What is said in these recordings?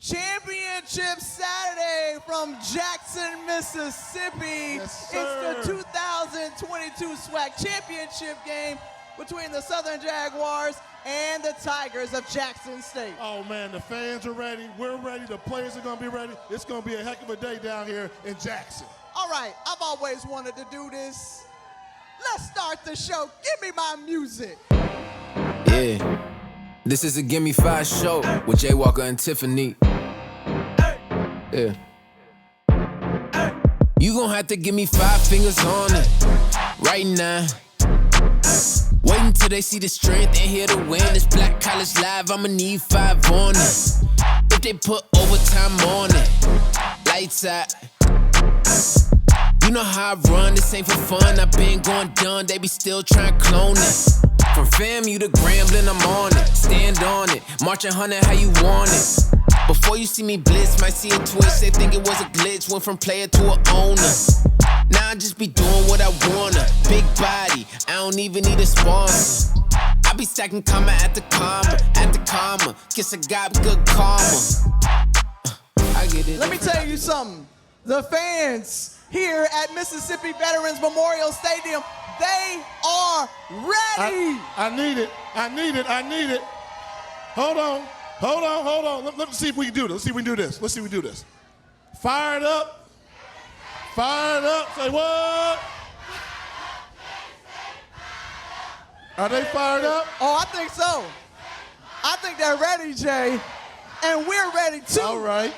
Championship Saturday from Jackson, Mississippi. Yes, sir. It's the 2022 SWAC Championship game between the Southern Jaguars and the Tigers of Jackson State. Oh man, the fans are ready, we're ready, the players are gonna be ready. It's gonna be a heck of a day down here in Jackson. All right, I've always wanted to do this. Let's start the show. Give me my music. Yeah, this is a Gimme 5 show with Walker and Tiffany. Yeah. You gon' have to give me 5 fingers on it right now. Wait until they see the strength and hear the win. It's Black College Live, I'ma need 5 on it. If they put overtime on it, lights out. You know how I run, this ain't for fun. I been going done, they be still trying to clone it. From FAMU to Grambling, I'm on it. Stand on it, marching 100 how you want it. Before you see me blitz, might see a twitch. They think it was a glitch, went from player to a owner. Now I just be doing what I wanna. Big body, I don't even need a sponsor. I be stacking comma at the comma. Kiss a guy with good karma. I get it. Let me tell you something. The fans here at Mississippi Veterans Memorial Stadium, they are ready. I need it. Hold on. Let's see if we can do this. Let's see if we do this. Fired up. Say what? Are they fired up? Oh, I think so. I think they're ready, Jay. And we're ready too. All right.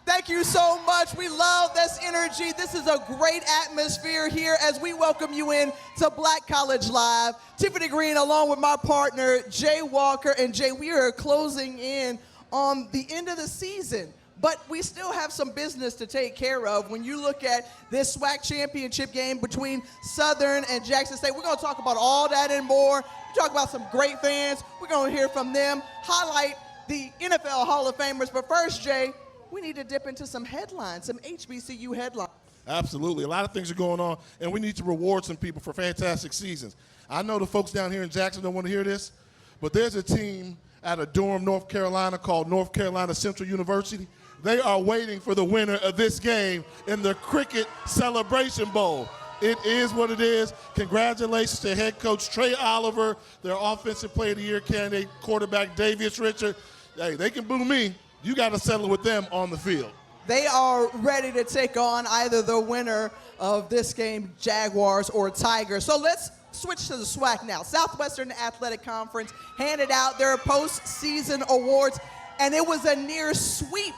Thank you so much. We love this energy. This is a great atmosphere here as we welcome you in to Black College Live. Tiffany Greene along with my partner, Jay Walker. And Jay, we are closing in on the end of the season, but we still have some business to take care of. When you look at this SWAC championship game between Southern and Jackson State, we're gonna talk about all that and more. We talk about some great fans. We're gonna hear from them, highlight the NFL Hall of Famers. But first, Jay, we need to dip into some headlines, some HBCU headlines. Absolutely. A lot of things are going on, and we need to reward some people for fantastic seasons. I know the folks down here in Jackson don't want to hear this, but there's a team out of Durham, North Carolina called North Carolina Central University. They are waiting for the winner of this game in the Cricket Celebration Bowl. It is what it is. Congratulations to head coach Trey Oliver, their Offensive Player of the Year candidate, quarterback Davius Richard. Hey, they can boo me. You got to settle with them on the field. They are ready to take on either the winner of this game, Jaguars or Tigers. So let's switch to the SWAC now. Southwestern Athletic Conference handed out their postseason awards, and it was a near sweep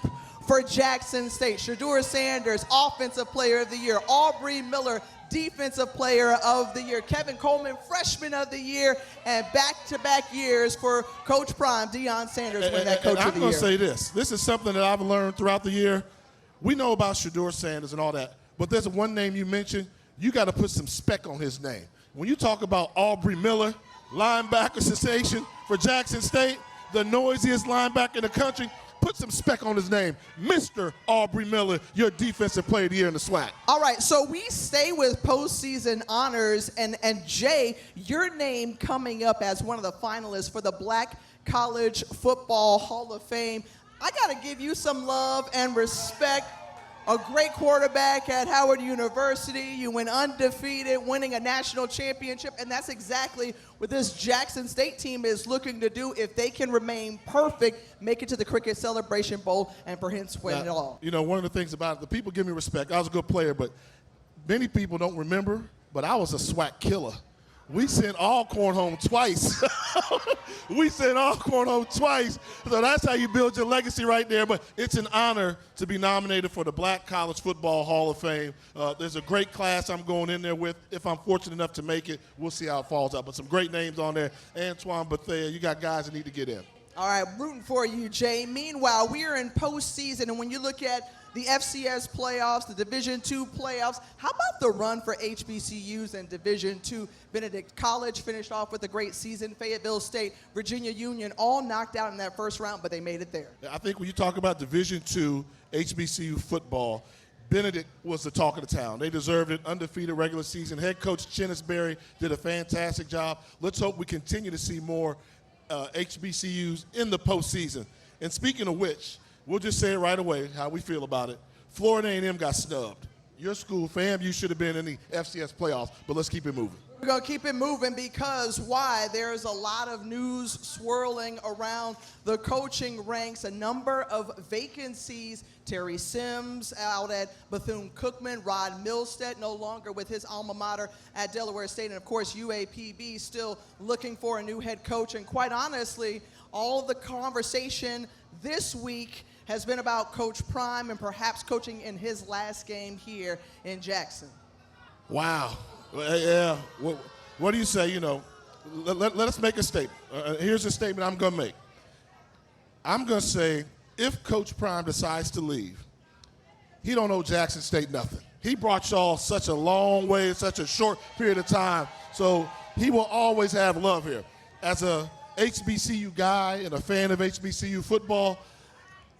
for Jackson State. Shedeur Sanders, Offensive Player of the Year. Aubrey Miller, Defensive Player of the Year. Kevin Coleman, Freshman of the Year, and back-to-back years for Coach Prime, Deion Sanders, win that Coach of the Year. I'm going to say this. This is something that I've learned throughout the year. We know about Shedeur Sanders and all that, but there's one name you mentioned. You got to put some spec on his name. When you talk about Aubrey Miller, linebacker sensation for Jackson State, the noisiest linebacker in the country, put some spec on his name. Mr. Aubrey Miller, your Defensive Player of the Year in the SWAC. All right, so we stay with postseason honors, and Jay, your name coming up as one of the finalists for the Black College Football Hall of Fame. I got to give you some love and respect. A great quarterback at Howard University. You went undefeated, winning a national championship, and that's exactly what this Jackson State team is looking to do. If they can remain perfect, make it to the Cricket Celebration Bowl, and perhaps win it all. You know, one of the things about it, the people give me respect. I was a good player, but many people don't remember, but I was a SWAC killer. We sent Alcorn home twice. So that's how you build your legacy right there. But it's an honor to be nominated for the Black College Football Hall of Fame. There's a great class I'm going in there with. If I'm fortunate enough to make it, we'll see how it falls out. But some great names on there. Antoine Bethea, you got guys that need to get in. All right, rooting for you, Jay. Meanwhile, we are in postseason, and when you look at the FCS playoffs, the Division II playoffs, how about the run for HBCUs and Division II? Benedict College finished off with a great season. Fayetteville State, Virginia Union, all knocked out in that first round, but they made it there. I think when you talk about Division II HBCU football, Benedict was the talk of the town. They deserved it. Undefeated regular season. Head coach Chennis Berry did a fantastic job. Let's hope we continue to see more HBCUs in the postseason. And speaking of which, we'll just say it right away, how we feel about it. Florida A&M got snubbed. Your school, fam, you should have been in the FCS playoffs, but let's keep it moving. We're going to keep it moving because why? There's a lot of news swirling around the coaching ranks, a number of vacancies. Terry Sims out at Bethune-Cookman, Rod Milstead no longer with his alma mater at Delaware State, and of course UAPB still looking for a new head coach. And quite honestly, all of the conversation this week has been about Coach Prime and perhaps coaching in his last game here in Jackson. Wow. Yeah. What do you say? You know, let us make a statement. Here's a statement I'm going to make. I'm going to say if Coach Prime decides to leave, he don't owe Jackson State nothing. He brought y'all such a long way in such a short period of time, so he will always have love here. As a HBCU guy and a fan of HBCU football,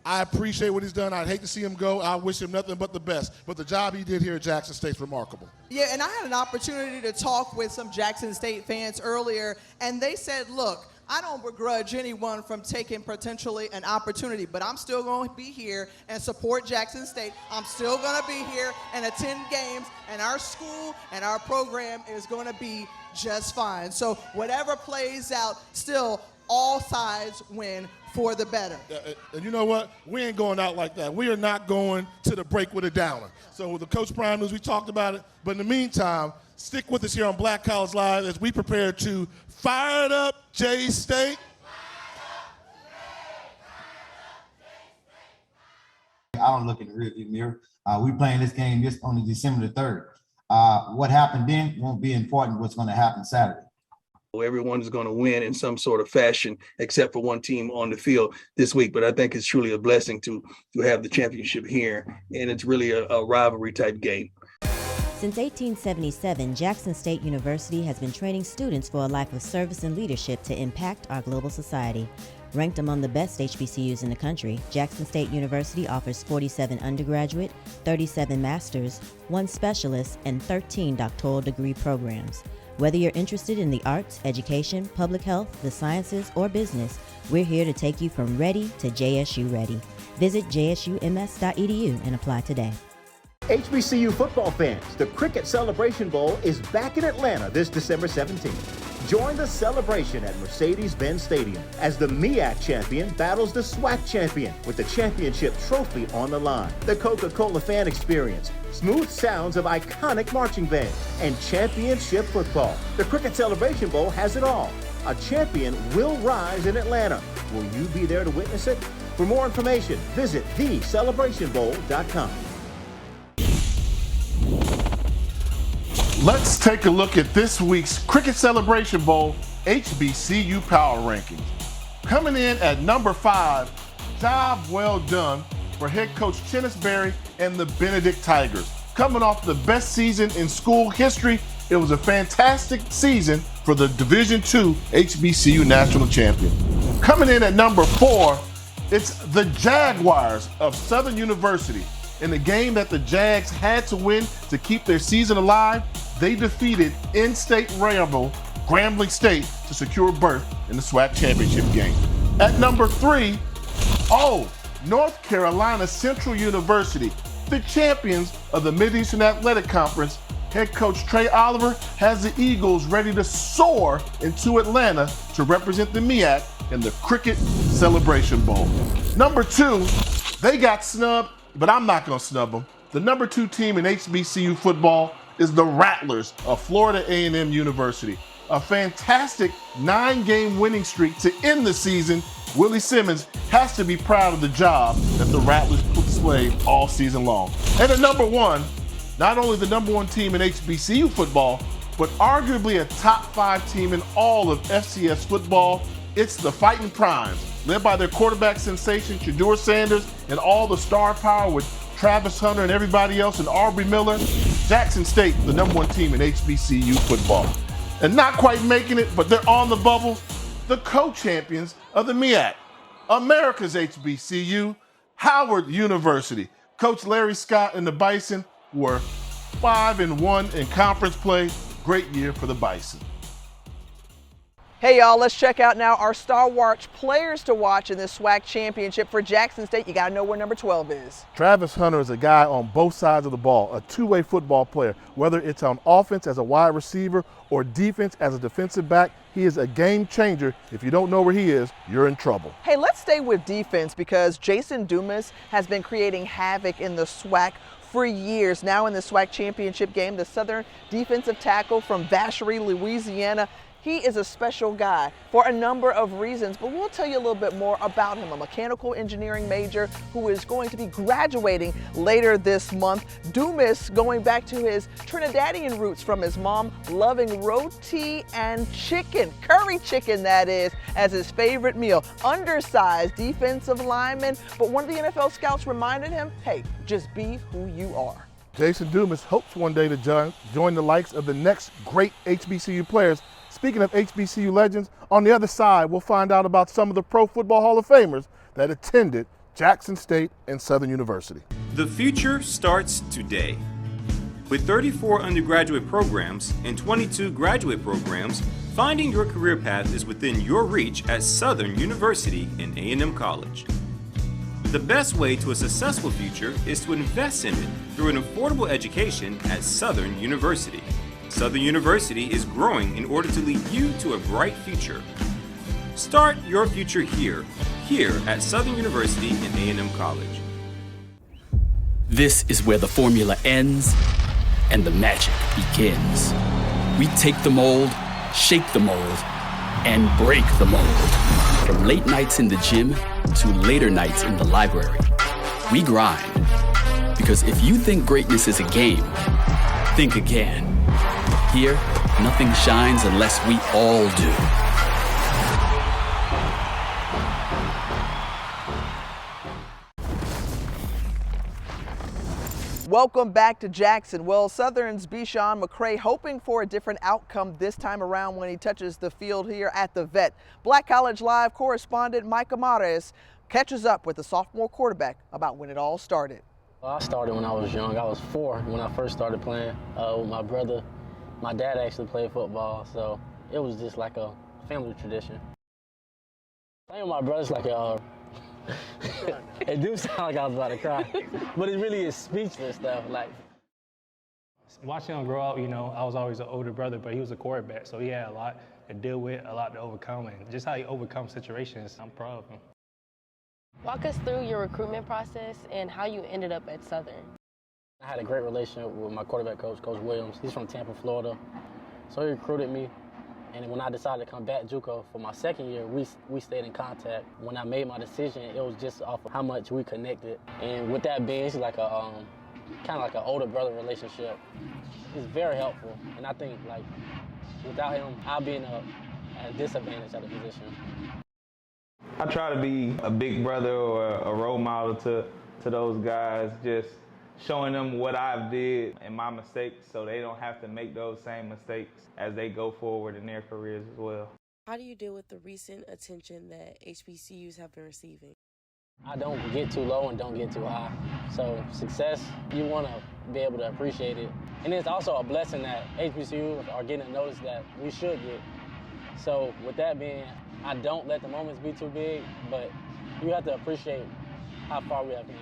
I appreciate what he's done. I'd hate to see him go. I wish him nothing but the best. But the job he did here at Jackson State's remarkable. Yeah, and I had an opportunity to talk with some Jackson State fans earlier, and they said, look, I don't begrudge anyone from taking potentially an opportunity, but I'm still going to be here and support Jackson State. I'm still going to be here and attend games, and our school and our program is going to be just fine. So whatever plays out, still all sides win for the better. And you know what? We ain't going out like that. We are not going to the break with a downer. So with the Coach Prime news, we talked about it. But in the meantime, stick with us here on Black College Live as we prepare to fire it up, J-State. I don't look in the rearview mirror. We playing this game just on December the 3rd. What happened then won't be important what's going to happen Saturday. Everyone is going to win in some sort of fashion, except for one team on the field this week. But I think it's truly a blessing to have the championship here, and it's really a rivalry type game. Since 1877, Jackson State University has been training students for a life of service and leadership to impact our global society. Ranked among the best HBCUs in the country, Jackson State University offers 47 undergraduate, 37 master's, 1 specialist, and 13 doctoral degree programs. Whether you're interested in the arts, education, public health, the sciences, or business, we're here to take you from ready to JSU ready. Visit jsums.edu and apply today. HBCU football fans, the Cricket Celebration Bowl is back in Atlanta this December 17th. Join the celebration at Mercedes-Benz Stadium as the MEAC champion battles the SWAC champion with the championship trophy on the line. The Coca-Cola fan experience, smooth sounds of iconic marching bands, and championship football. The Cricket Celebration Bowl has it all. A champion will rise in Atlanta. Will you be there to witness it? For more information, visit thecelebrationbowl.com. Let's take a look at this week's Cricket Celebration Bowl HBCU Power Rankings. Coming in at number 5, job well done for head coach Chennis Berry and the Benedict Tigers. Coming off the best season in school history, it was a fantastic season for the Division II HBCU National Champion. Coming in at number 4, it's the Jaguars of Southern University. In the game that the Jags had to win to keep their season alive, they defeated in-state rival Grambling State to secure a berth in the SWAC championship game. At number 3, North Carolina Central University, the champions of the Mid-Eastern Athletic Conference. Head coach Trey Oliver has the Eagles ready to soar into Atlanta to represent the MEAC in the Cricket Celebration Bowl. Number 2, they got snubbed, but I'm not going to snub them. The number 2 team in HBCU football is the Rattlers of Florida A&M University. A fantastic 9-game winning streak to end the season. Willie Simmons has to be proud of the job that the Rattlers displayed all season long. And at number 1, not only the number 1 team in HBCU football, but arguably a top 5 team in all of FCS football, it's the Fighting Primes, led by their quarterback sensation, Shedeur Sanders, and all the star power with Travis Hunter and everybody else, and Aubrey Miller. Jackson State, the number 1 team in HBCU football. And not quite making it, but they're on the bubble, the co-champions of the MEAC, America's HBCU, Howard University. Coach Larry Scott and the Bison were 5-1 in conference play. Great year for the Bison. Hey y'all, let's check out now our Star Wars players to watch in this SWAC championship for Jackson State. You gotta know where number 12 is. Travis Hunter is a guy on both sides of the ball, a two-way football player. Whether it's on offense as a wide receiver or defense as a defensive back, he is a game changer. If you don't know where he is, you're in trouble. Hey, let's stay with defense because Jason Dumas has been creating havoc in the SWAC for years. Now in the SWAC championship game, the Southern defensive tackle from Vacherie, Louisiana. He is a special guy for a number of reasons, but we'll tell you a little bit more about him. A mechanical engineering major who is going to be graduating later this month. Dumas, going back to his Trinidadian roots from his mom, loving roti and chicken, curry chicken that is, as his favorite meal. Undersized defensive lineman, but one of the NFL scouts reminded him, hey, just be who you are. Jason Dumas hopes one day to join the likes of the next great HBCU players. Speaking of HBCU legends, on the other side, we'll find out about some of the Pro Football Hall of Famers that attended Jackson State and Southern University. The future starts today. With 34 undergraduate programs and 22 graduate programs, finding your career path is within your reach at Southern University and A&M College. The best way to a successful future is to invest in it through an affordable education at Southern University. Southern University is growing in order to lead you to a bright future. Start your future here at Southern University and A&M College. This is where the formula ends and the magic begins. We take the mold, shake the mold, and break the mold. From late nights in the gym to later nights in the library, we grind. Because if you think greatness is a game, think again. Here, nothing shines unless we all do. Welcome back to Jackson. Well, Southern's Bishan McCray hoping for a different outcome this time around when he touches the field here at the Vet. Black College Live correspondent Mike Amares catches up with the sophomore quarterback about when it all started. I started when I was young. I was 4 when I first started playing with my brother. My dad actually played football, so it was just like a family tradition. Playing with my brother's like it do sound like I was about to cry, but it really is speechless though. Like watching him grow up, you know, I was always an older brother, but he was a quarterback, so he had a lot to deal with, a lot to overcome, and just how he overcomes situations, I'm proud of him. Walk us through your recruitment process and how you ended up at Southern. I had a great relationship with my quarterback coach, Coach Williams. He's from Tampa, Florida. So he recruited me. And when I decided to come back JUCO for my second year, we stayed in contact. When I made my decision, it was just off of how much we connected. And with that being, it's like a kind of like an older brother relationship. It's very helpful. And I think like without him, I'll be at a disadvantage at the position. I try to be a big brother or a role model to those guys, just showing them what I've did and my mistakes so they don't have to make those same mistakes as they go forward in their careers as well. How do you deal with the recent attention that HBCUs have been receiving? I don't get too low and don't get too high. So success, you want to be able to appreciate it. And it's also a blessing that HBCUs are getting a notice that we should get. So with that being, I don't let the moments be too big, but you have to appreciate how far we have come.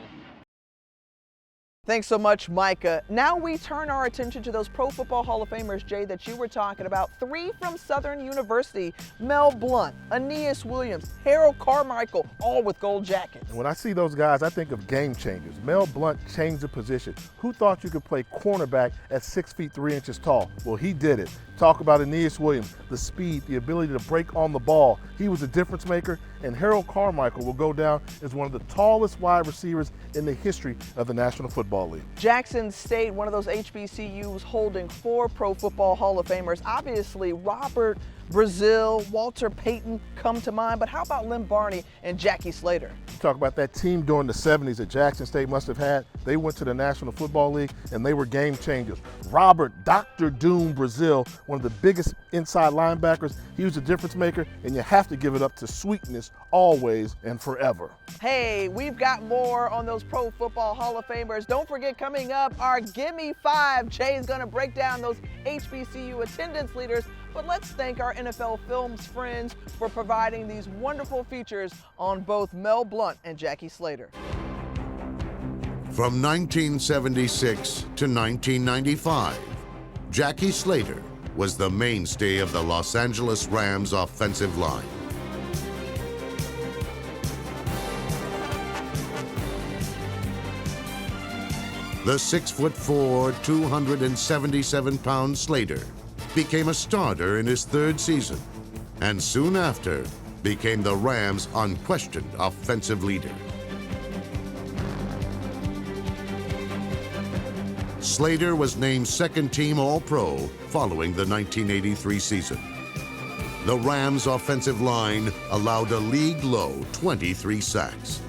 Thanks so much, Micah. Now we turn our attention to those Pro Football Hall of Famers, Jay, that you were talking about. 3 from Southern University: Mel Blount, Aeneas Williams, Harold Carmichael, all with gold jackets. And when I see those guys, I think of game changers. Mel Blount changed the position. Who thought you could play cornerback at 6 feet 3 inches tall? Well, he did it. Talk about Aeneas Williams, the speed, the ability to break on the ball. He was a difference maker, and Harold Carmichael will go down as one of the tallest wide receivers in the history of the National Football League. Jackson State, one of those HBCUs holding 4 Pro Football Hall of Famers. Obviously, Robert Brazile, Walter Payton come to mind, but how about Lynn Barney and Jackie Slater? Talk about that team during the 70s that Jackson State must have had. They went to the National Football League and they were game changers. Robert Dr. Doom Brazile, one of the biggest inside linebackers. He was a difference maker, and you have to give it up to Sweetness always and forever. Hey, we've got more on those Pro Football Hall of Famers. Don't forget, coming up, our Gimme 5. Jay's gonna break down those HBCU attendance leaders but let's thank our NFL Films friends for providing these wonderful features on both Mel Blount and Jackie Slater. From 1976 to 1995, Jackie Slater was the mainstay of the Los Angeles Rams offensive line. The 6'4", 277-pound Slater became a starter in his third season, and soon after became the Rams' unquestioned offensive leader. Slater was named second-team All-Pro following the 1983 season. The Rams' offensive line allowed a league-low 23 sacks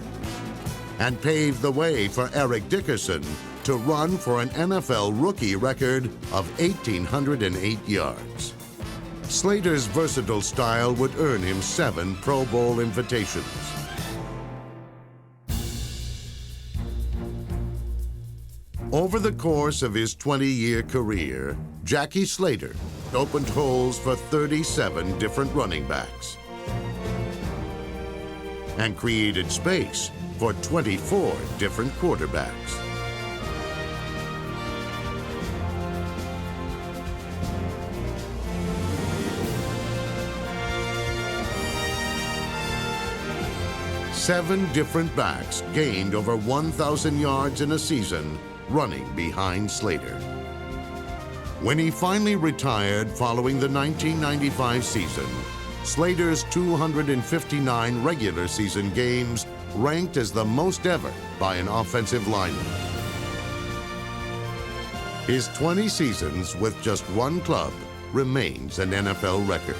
and paved the way for Eric Dickerson to run for an NFL rookie record of 1,808 yards. Slater's versatile style would earn him 7 Pro Bowl invitations. Over the course of his 20-year career, Jackie Slater opened holes for 37 different running backs and created space for 24 different quarterbacks. Seven different backs gained over 1,000 yards in a season running behind Slater. When he finally retired following the 1995 season, Slater's 259 regular season games ranked as the most ever by an offensive lineman. His 20 seasons with just one club remains an NFL record.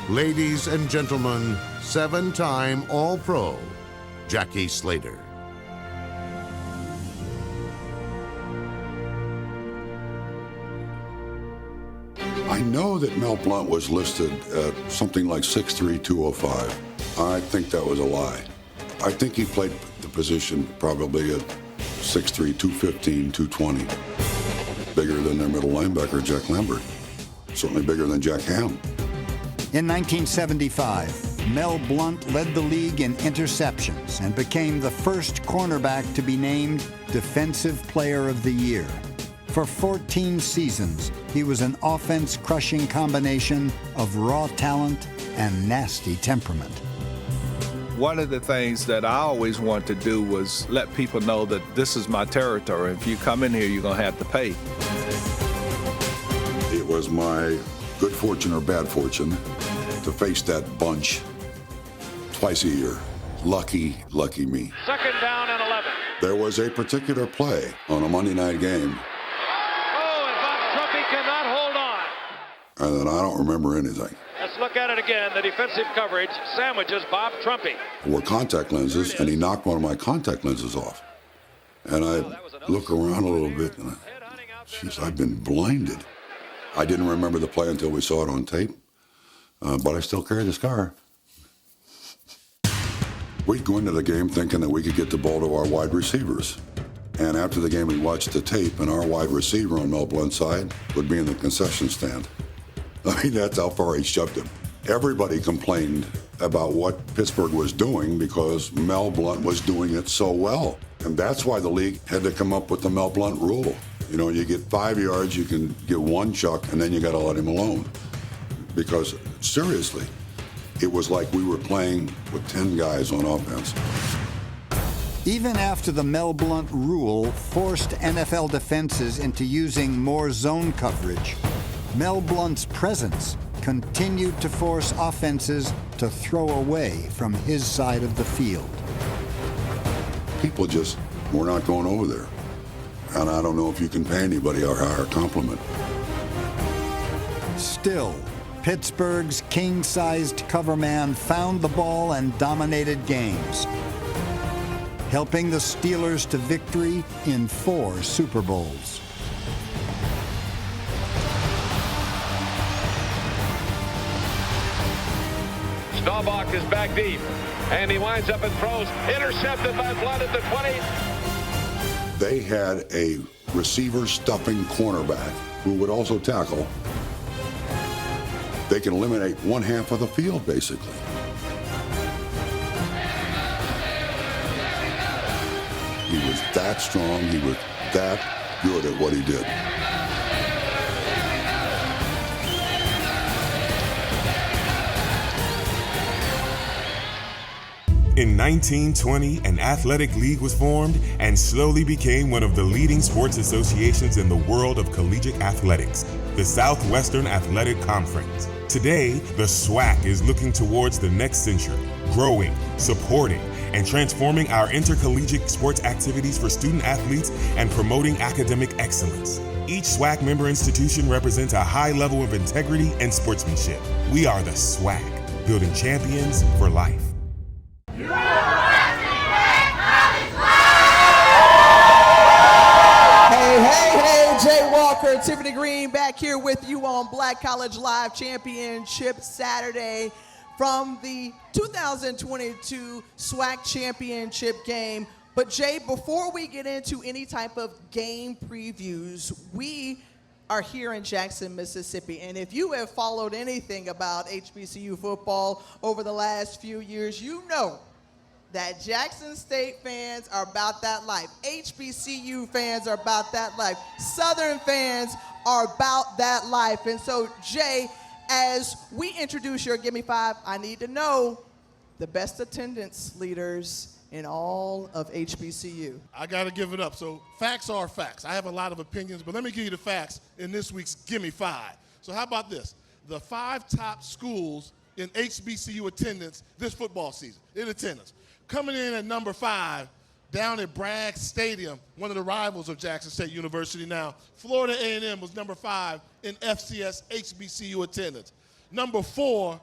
Ladies and gentlemen, 7-time All-Pro, Jackie Slater. I know that Mel Blount was listed at something like 6'3", 205. I think that was a lie. I think he played the position probably at 6'3", 215, 220. Bigger than their middle linebacker, Jack Lambert. Certainly bigger than Jack Ham. In 1975, Mel Blount led the league in interceptions and became the first cornerback to be named Defensive Player of the Year. For 14 seasons, he was an offense-crushing combination of raw talent and nasty temperament. One of the things that I always wanted to do was let people know that this is my territory. If you come in here, you're going to have to pay. It was my good fortune or bad fortune to face that bunch twice a year. Lucky, lucky me. Second down and 11. There was a particular play on a Monday night game. Oh, and Bob Trumpy cannot hold on. And then I don't remember anything. Let's look at it again. The defensive coverage sandwiches Bob Trumpy. I wore contact lenses, and he knocked one of my contact lenses off. And I look around a little bit, and geez, I've been blinded. I didn't remember the play until we saw it on tape, but I still carry the scar. We'd go into the game thinking that we could get the ball to our wide receivers. And after the game, we watched the tape, and our wide receiver on Mel Blount's side would be in the concession stand. I mean, that's how far he shoved him. Everybody complained about what Pittsburgh was doing because Mel Blount was doing it so well. And that's why the league had to come up with the Mel Blount rule. You know, you get 5 yards, you can get one chuck, and then you got to let him alone. Because, seriously, it was like we were playing with 10 guys on offense. Even after the Mel Blount rule forced NFL defenses into using more zone coverage, Mel Blount's presence continued to force offenses to throw away from his side of the field. People just were not going over there. And I don't know if you can pay anybody a higher compliment. Still, Pittsburgh's king-sized cover man found the ball and dominated games, helping the Steelers to victory in 4 Super Bowls. Staubach is back deep, and he winds up and throws. Intercepted by Blount at the 20. They had a receiver-stuffing cornerback who would also tackle, they can eliminate one half of the field, basically. He was that strong. He was that good at what he did. In 1920, an athletic league was formed and slowly became one of the leading sports associations in the world of collegiate athletics, the Southwestern Athletic Conference. Today, the SWAC is looking towards the next century, growing, supporting, and transforming our intercollegiate sports activities for student athletes and promoting academic excellence. Each SWAC member institution represents a high level of integrity and sportsmanship. We are the SWAC, building champions for life. Hey, Jay Walker and Tiffany Greene back here with you on Black College Live Championship Saturday from the 2022 SWAC Championship game. But Jay, before we get into any type of game previews, we are here in Jackson, Mississippi. And if you have followed anything about HBCU football over the last few years, you know that Jackson State fans are about that life. HBCU fans are about that life. Southern fans are about that life. And so, Jay, as we introduce your Gimme 5, I need to know the best attendance leaders in all of HBCU. I got to give it up. So facts are facts. I have a lot of opinions, but let me give you the facts in this week's Gimme 5. So how about this? The 5 top schools in HBCU attendance this football season, in attendance. Coming in at number 5, down at Bragg Stadium, one of the rivals of Jackson State University now, Florida A&M was number 5 in FCS HBCU attendance. Number 4,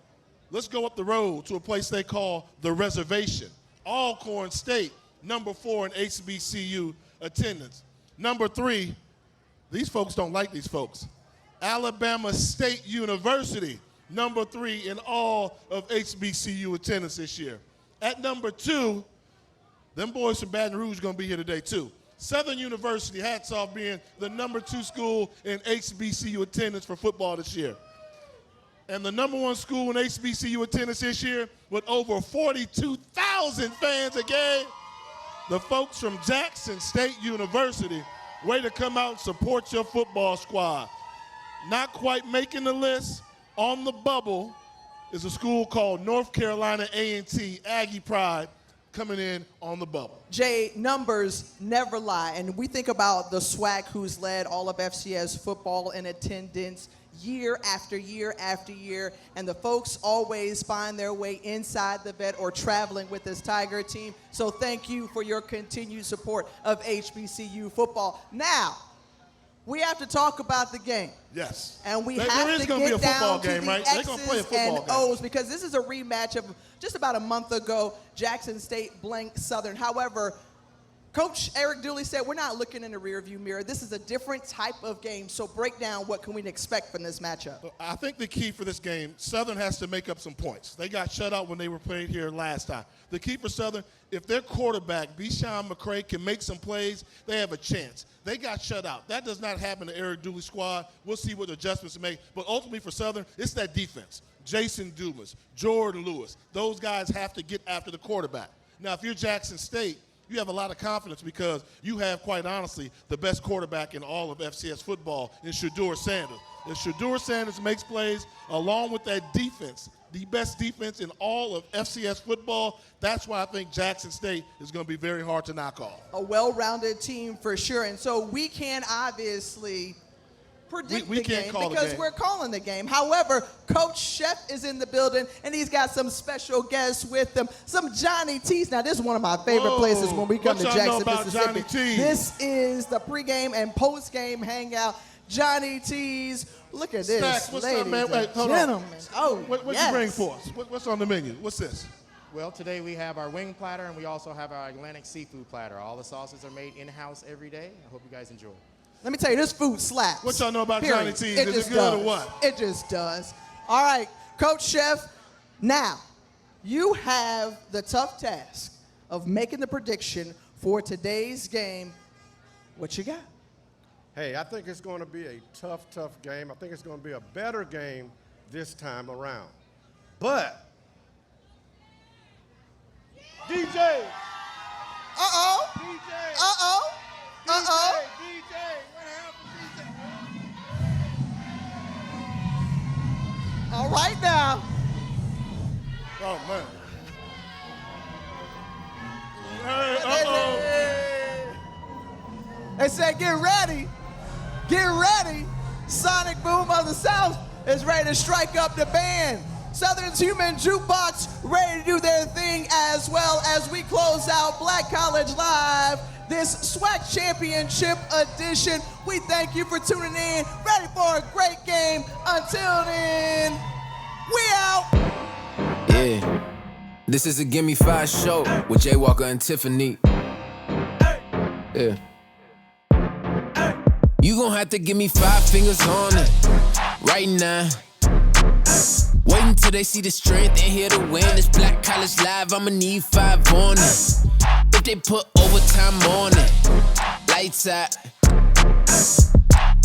let's go up the road to a place they call the Reservation. Alcorn State, number 4 in HBCU attendance. Number 3, these folks don't like these folks. Alabama State University, number 3 in all of HBCU attendance this year. At number 2, them boys from Baton Rouge are going to be here today too. Southern University, hats off, being the number 2 school in HBCU attendance for football this year. And the number 1 school in HBCU attendance this year with over 42,000 fans a game, the folks from Jackson State University. Way to come out and support your football squad. Not quite making the list, on the bubble is a school called North Carolina A&T, Aggie Pride, coming in on the bubble. Jay, numbers never lie. And we think about the SWAC, who's led all of FCS football in attendance year after year after year. And the folks always find their way inside the vet or traveling with this Tiger team. So thank you for your continued support of HBCU football. Now, we have to talk about the game. Yes. And we there have is to gonna be get a football down to game, the right? They're gonna play a X's football and game. O's, because this is a rematch of just about a month ago, Jackson State blank Southern. However, Coach Eric Dooley said we're not looking in the rearview mirror. This is a different type of game. So break down what can we expect from this matchup. I think the key for this game, Southern has to make up some points. They got shut out when they were playing here last time. The key for Southern, if their quarterback, Bishan McCray, can make some plays, they have a chance. They got shut out. That does not happen to Eric Dooley's squad. We'll see what adjustments to make. But ultimately for Southern, it's that defense. Jason Dumas, Jordan Lewis, those guys have to get after the quarterback. Now, if you're Jackson State, you have a lot of confidence because you have, quite honestly, the best quarterback in all of FCS football in Shedeur Sanders. If Shedeur Sanders makes plays along with that defense, the best defense in all of FCS football, that's why I think Jackson State is going to be very hard to knock off. A well-rounded team for sure. And so we can obviously predict the game because we're calling the game. However, Coach Chef is in the building, and he's got some special guests with him. Some Johnny T's. Now, this is one of my favorite places when we come to Jackson, Mississippi. This is the pregame and postgame hangout. Johnny T's. Look at this, Stacks, what's ladies up, man? Wait, and hold gentlemen. on. Oh, what yes. you bring for us? What's on the menu? What's this? Well, today we have our wing platter, and we also have our Atlantic seafood platter. All the sauces are made in-house every day. I hope you guys enjoy. Let me tell you, this food slaps. What y'all know about Period. Johnny T's? It Is just it good does. or what? It just does. All right, Coach Chef, now you have the tough task of making the prediction for today's game. What you got? Hey, I think it's going to be a tough game. I think it's going to be a better game this time around. But, DJ. Uh-oh. DJ. Uh-oh. Uh-oh. DJ. What happened, DJ? All right now. Oh, man. They said, get ready. Get ready. Sonic Boom of the South is ready to strike up the band. Southern's Human Jukebox ready to do their thing as well as we close out Black College Live, this SWAC Championship edition. We thank you for tuning in. Ready for a great game. Until then, we out. Yeah. This is a Gimme 5 show with Jay Walker and Tiffany. Yeah. You gon' have to give me 5 fingers on it right now. Wait until they see the strength and hear the win. It's Black College Live, I'ma need 5 on it. If they put overtime on it, lights out.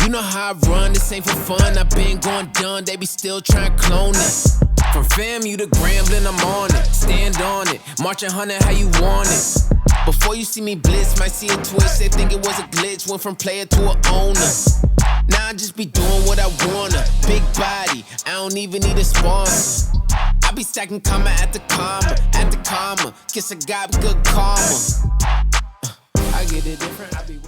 You know how I run, this ain't for fun. I been going done, they be still trying to clone it. From FAMU to Grambling, I'm on it. Stand on it, marching 100 how you want it. Before you see me blitz, might see a twitch. They think it was a glitch, went from player to an owner. Now I just be doing what I wanna. Big body, I don't even need a sponsor. I be stacking comma at the comma. Kiss a guy with good karma. I get it different, I be